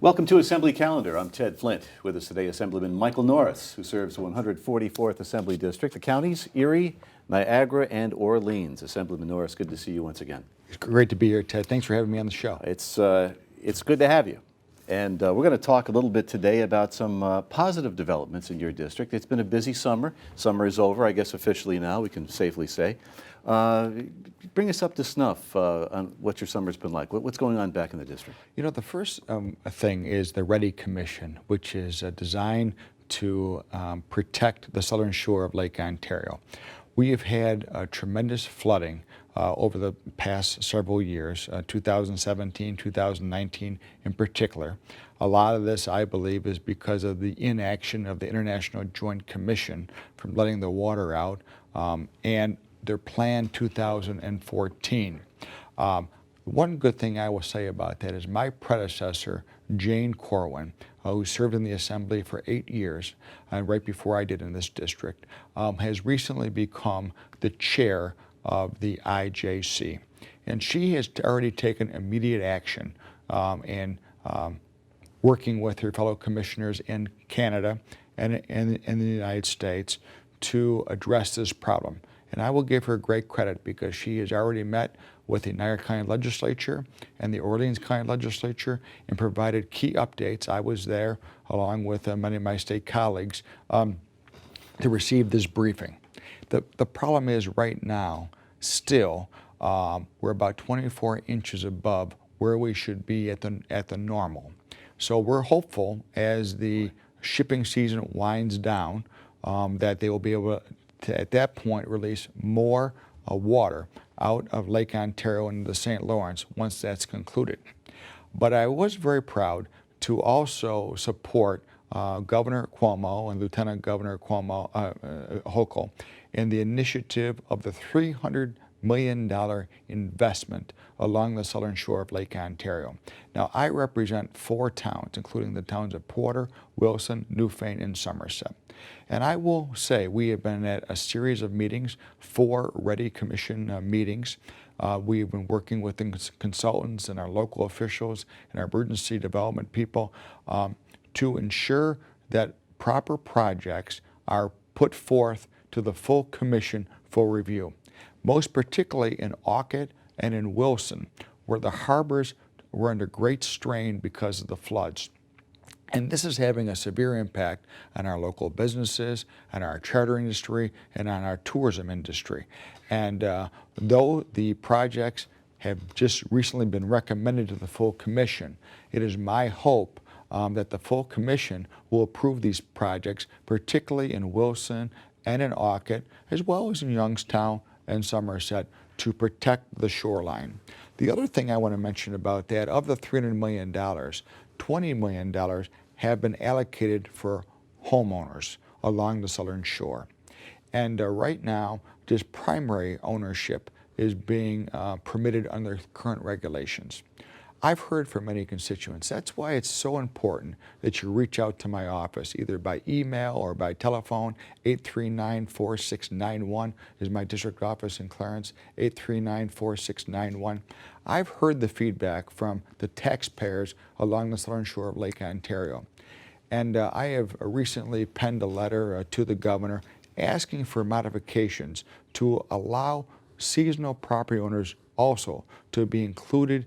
Welcome to Assembly Calendar. I'm Ted Flint. With us today, Assemblyman Michael Norris, who serves the 144th Assembly District, the counties Erie, Niagara, and Orleans. Assemblyman Norris, good to see you once again. It's great to be here, Ted. Thanks for having me on the show. It's good to have you. And we're going to talk a little bit today about some positive developments in your district. It's been a busy summer. Summer is over, I guess officially now, we can safely say. Bring us up to snuff on what your summer's been like. What's going on back in the district? You know, the first thing is the READY Commission, which is designed to protect the southern shore of Lake Ontario. We have had tremendous flooding over the past several years, 2017, 2019 in particular. A lot of this, I believe, is because of the inaction of the International Joint Commission from letting the water out and their plan 2014. One good thing I will say about that is my predecessor, Jane Corwin, who served in the Assembly for 8 years, right before I did in this district, has recently become the chair of the IJC. And she has already taken immediate action in working with her fellow commissioners in Canada and in the United States to address this problem. And I will give her great credit because she has already met with the Niagara County Legislature and the Orleans County Legislature and provided key updates. I was there along with many of my state colleagues to receive this briefing. The problem is right now, still, we're about 24 inches above where we should be at the normal. So we're hopeful as the shipping season winds down that they will be able to, at that point, release more water out of Lake Ontario into the St. Lawrence once that's concluded. But I was very proud to also support Governor Cuomo and Lieutenant Governor Hochul in the initiative of the $300 million investment along the southern shore of Lake Ontario. Now, I represent 4 towns, including the towns of Porter, Wilson, Newfane, and Somerset. And I will say we have been at a series of meetings, 4 READY Commission meetings. We've been working with the consultants and our local officials and our emergency development people to ensure that proper projects are put forth to the full commission for review. Most particularly in Orchid and in Wilson, where the harbors were under great strain because of the floods. And this is having a severe impact on our local businesses, on our charter industry, and on our tourism industry. And though the projects have just recently been recommended to the full commission, it is my hope that the full commission will approve these projects, particularly in Wilson and in Orchid, as well as in Youngstown and Somerset, to protect the shoreline. The other thing I want to mention about that, of the $300 million, $20 million have been allocated for homeowners along the southern shore. And right now, just primary ownership is being permitted under current regulations. I've heard from many constituents. That's why it's so important that you reach out to my office, either by email or by telephone. 839-4691 is my district office in Clarence, 839-4691. I've heard the feedback from the taxpayers along the southern shore of Lake Ontario. And I have recently penned a letter to the governor asking for modifications to allow seasonal property owners also to be included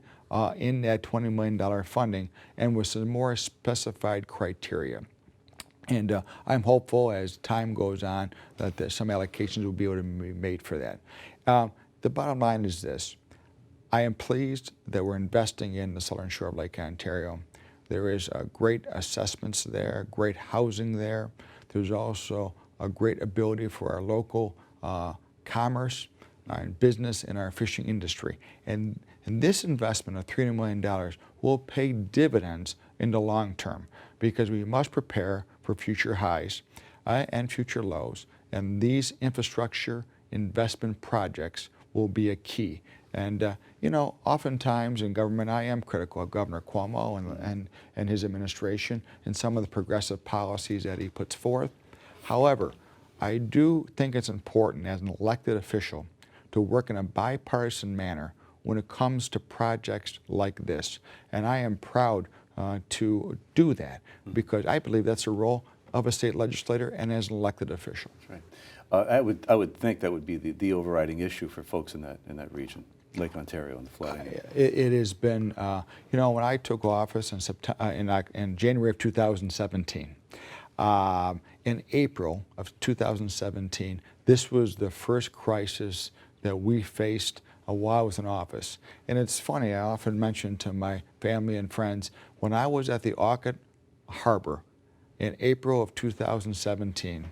in that $20 million funding and with some more specified criteria. And I'm hopeful as time goes on that some allocations will be able to be made for that. The bottom line is this. I am pleased that we're investing in the southern shore of Lake Ontario. There is great assessments there, great housing there. There's also a great ability for our local commerce and business and our fishing industry. And this investment of $300 million will pay dividends in the long term because we must prepare for future highs and future lows. And these infrastructure investment projects will be a key. And you know, oftentimes in government, I am critical of Governor Cuomo and his administration and some of the progressive policies that he puts forth. However, I do think it's important as an elected official to work in a bipartisan manner when it comes to projects like this. And I am proud to do that, because I believe that's a role of a state legislator and as an elected official. That's right. I would think that would be the overriding issue for folks in that region, Lake Ontario and the flooding. It has been, you know, when I took office in in January of 2017, in April of 2017, this was the first crisis that we faced while I was in office. And it's funny, I often mention to my family and friends, when I was at the Orchid Harbor in April of 2017,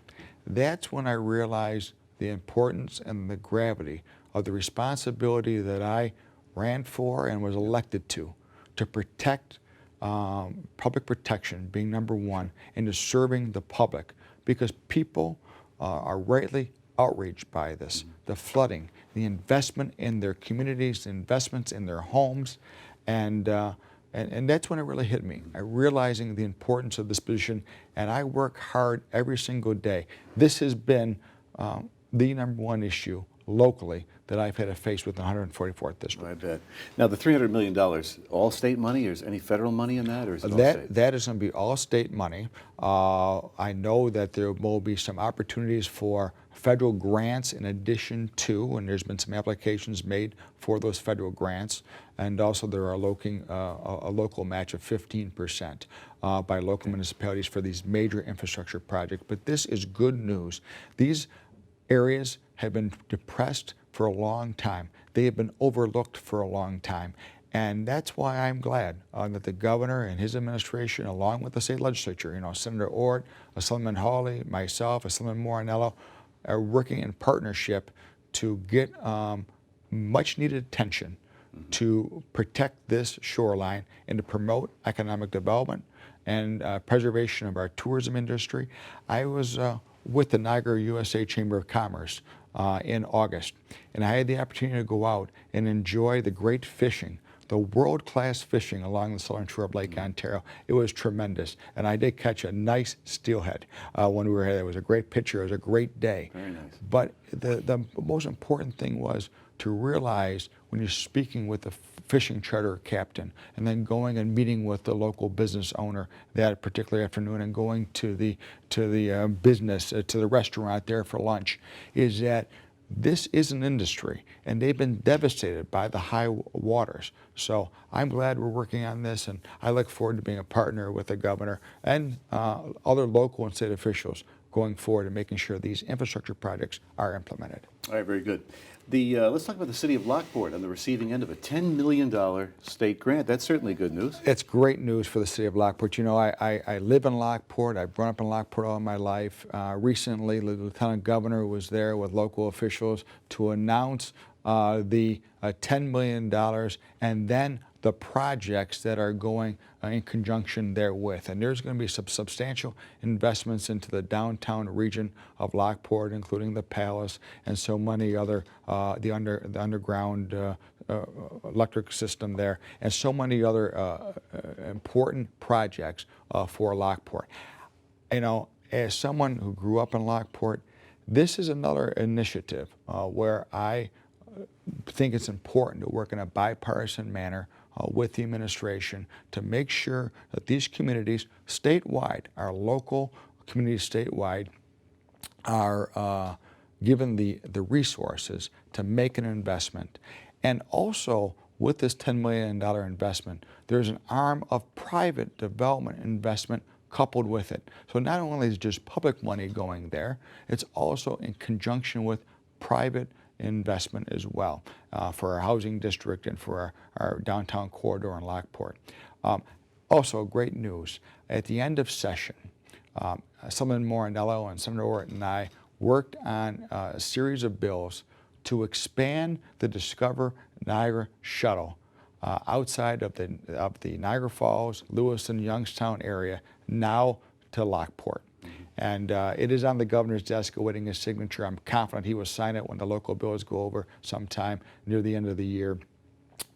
that's when I realized the importance and the gravity of the responsibility that I ran for and was elected to protect public protection being number one, and to serving the public, because people are rightly outraged by this, the flooding, the investment in their communities, the investments in their homes, and that's when it really hit me. Realizing the importance of this position, and I work hard every single day. This has been the number one issue locally that I've had to face with the 144th district. I bet. Now, the $300 million, all state money, or is any federal money in that, or is it all state? That is going to be all state money. I know that there will be some opportunities for federal grants in addition to, and there's been some applications made for those federal grants, and also there are a local match of 15% by local municipalities for these major infrastructure projects. But this is good news. These areas have been depressed for a long time. They have been overlooked for a long time. And that's why I'm glad that the governor and his administration, along with the state legislature, you know, Senator Ort, Assemblyman Hawley, myself, Assemblyman Morinello, are working in partnership to get much needed attention to protect this shoreline and to promote economic development and preservation of our tourism industry. I was with the Niagara USA Chamber of Commerce in August, and I had the opportunity to go out and enjoy the great fishing, the world-class fishing along the southern shore of Lake Ontario. It was tremendous, and I did catch a nice steelhead when we were here. It was a great picture. It was a great day. Very nice. But the most important thing was to realize when you're speaking with the fishing charter captain and then going and meeting with the local business owner that particular afternoon and going to the business, to the restaurant there for lunch, is that this is an industry, and they've been devastated by the high waters. So I'm glad we're working on this, and I look forward to being a partner with the governor and other local and state officials going forward and making sure these infrastructure projects are implemented. All right, very good. Let's talk about the city of Lockport on the receiving end of a $10 million state grant. That's certainly good news. It's great news for the city of Lockport. You know, I live in Lockport. I've grown up in Lockport all my life. Recently, the lieutenant governor was there with local officials to announce the $10 million and then the projects that are going in conjunction therewith. And there's going to be some substantial investments into the downtown region of Lockport, including the Palace and so many other, the underground electric system there, and so many other important projects for Lockport. You know, as someone who grew up in Lockport, this is another initiative where I think it's important to work in a bipartisan manner with the administration to make sure that these communities statewide, our local communities statewide, are given the resources to make an investment. And also, with this $10 million investment, there's an arm of private development investment coupled with it. So not only is just public money going there, it's also in conjunction with private investment as well for our housing district and for our downtown corridor in Lockport. Also, great news. At the end of session, Assemblyman Morinello and Senator Ort and I worked on a series of bills to expand the Discover Niagara shuttle outside of the Niagara Falls, Lewiston, Youngstown area, now to Lockport. And it is on the governor's desk awaiting his signature. I'm confident he will sign it when the local bills go over sometime near the end of the year.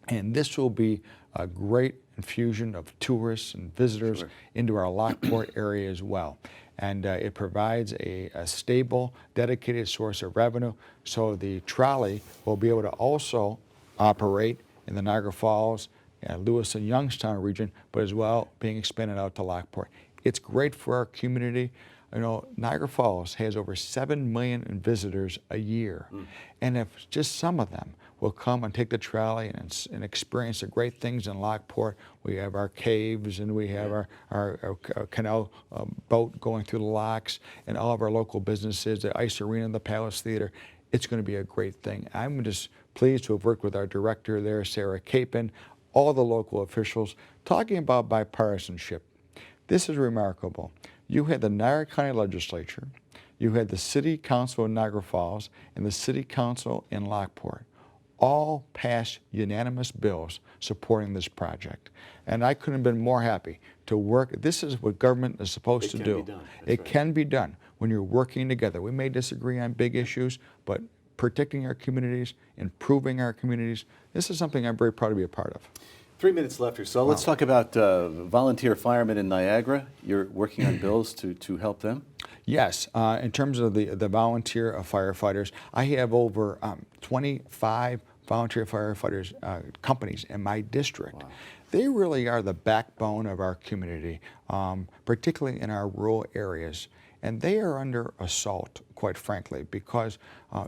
And this will be a great infusion of tourists and visitors into our Lockport area as well. And it provides a stable, dedicated source of revenue, so the trolley will be able to also operate in the Niagara Falls Lewis and Youngstown region, but as well being expanded out to Lockport. It's great for our community. You know, Niagara Falls has over 7 million visitors a year. And if just some of them will come and take the trolley and experience the great things in Lockport, we have our caves and we have our canal boat going through the locks and all of our local businesses, the ice arena and the Palace Theater. It's going to be a great thing. I'm just pleased to have worked with our director there, Sarah Capon, all the local officials, talking about bipartisanship. This is remarkable. You had the Niagara County Legislature, you had the City Council in Niagara Falls, and the City Council in Lockport. All passed unanimous bills supporting this project. And I couldn't have been more happy to work. This is what government is supposed to do. It can be done when you're working together. We may disagree on big issues, but protecting our communities, improving our communities, this is something I'm very proud to be a part of. 3 minutes left or so. Let's talk about volunteer firemen in Niagara. You're working on bills to help them? Yes. In terms of the volunteer firefighters, I have over 25 volunteer firefighters companies in my district. Wow. They really are the backbone of our community, particularly in our rural areas. And they are under assault, quite frankly, because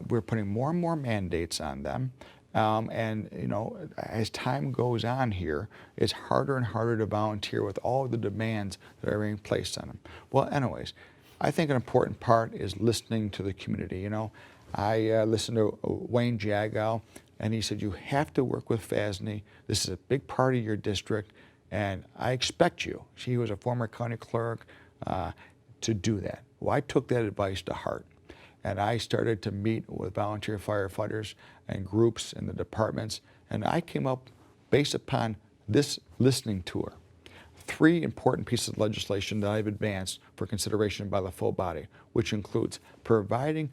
we're putting more and more mandates on them. And, you know, as time goes on here, it's harder and harder to volunteer with all of the demands that are being placed on them. Well, anyways, I think an important part is listening to the community. You know, I listened to Wayne Jagow, and he said, you have to work with FASNY. This is a big part of your district, and I expect you. He was a former county clerk, to do that. Well, I took that advice to heart. And I started to meet with volunteer firefighters and groups in the departments, and I came up, based upon this listening tour, 3 important pieces of legislation that I've advanced for consideration by the full body, which includes providing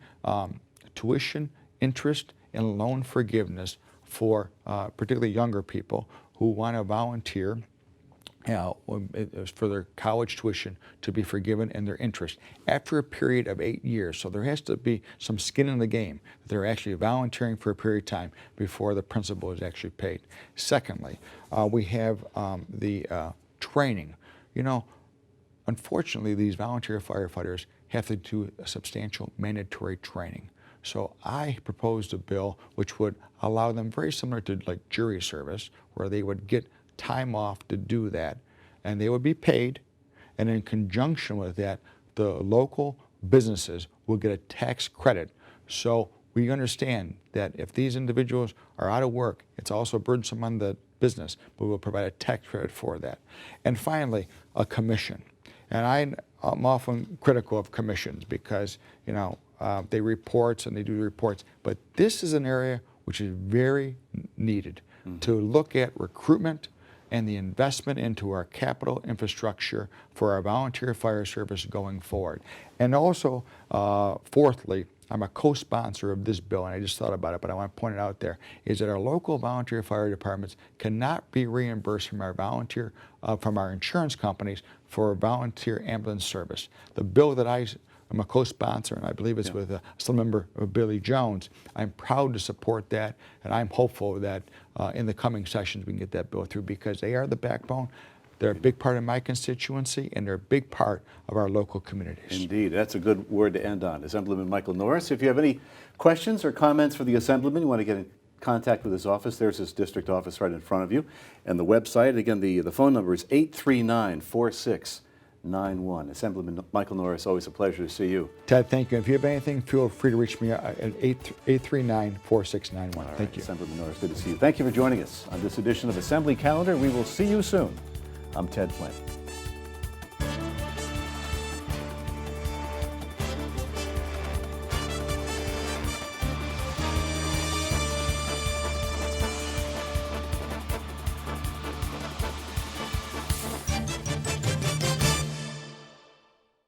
tuition, interest, and loan forgiveness for particularly younger people who want to volunteer for their college tuition to be forgiven and their interest after a period of 8 years. So there has to be some skin in the game. They're actually volunteering for a period of time before the principal is actually paid. Secondly, we have the training. You know, unfortunately, these volunteer firefighters have to do a substantial mandatory training. So I proposed a bill which would allow them, very similar to like jury service, where they would get time off to do that, and they would be paid, and in conjunction with that, the local businesses will get a tax credit. So we understand that if these individuals are out of work, it's also burdensome on the business, but we'll provide a tax credit for that. And finally, a commission. And I'm often critical of commissions because, you know, they reports and they do reports, but this is an area which is very needed to look at recruitment and the investment into our capital infrastructure for our volunteer fire service going forward. And also, fourthly, I'm a co-sponsor of this bill, and I just thought about it, but I want to point it out there, is that our local volunteer fire departments cannot be reimbursed from our insurance companies for volunteer ambulance service. The bill that I'm a co-sponsor, and I believe it's with Assemblymember Billy Jones. I'm proud to support that, and I'm hopeful that in the coming sessions we can get that bill through because they are the backbone. They're a big part of my constituency, and they're a big part of our local communities. Indeed. That's a good word to end on. Assemblyman Michael Norris, if you have any questions or comments for the Assemblyman, you want to get in contact with his office, there's his district office right in front of you. And the website, again, the phone number is 839-4691. Assemblyman Michael Norris, always a pleasure to see you. Ted, thank you. If you have anything, feel free to reach me at 839-4691. Thank you. Assemblyman Norris, good to see you. Thank you for joining us on this edition of Assembly Calendar. We will see you soon. I'm Ted Flynn.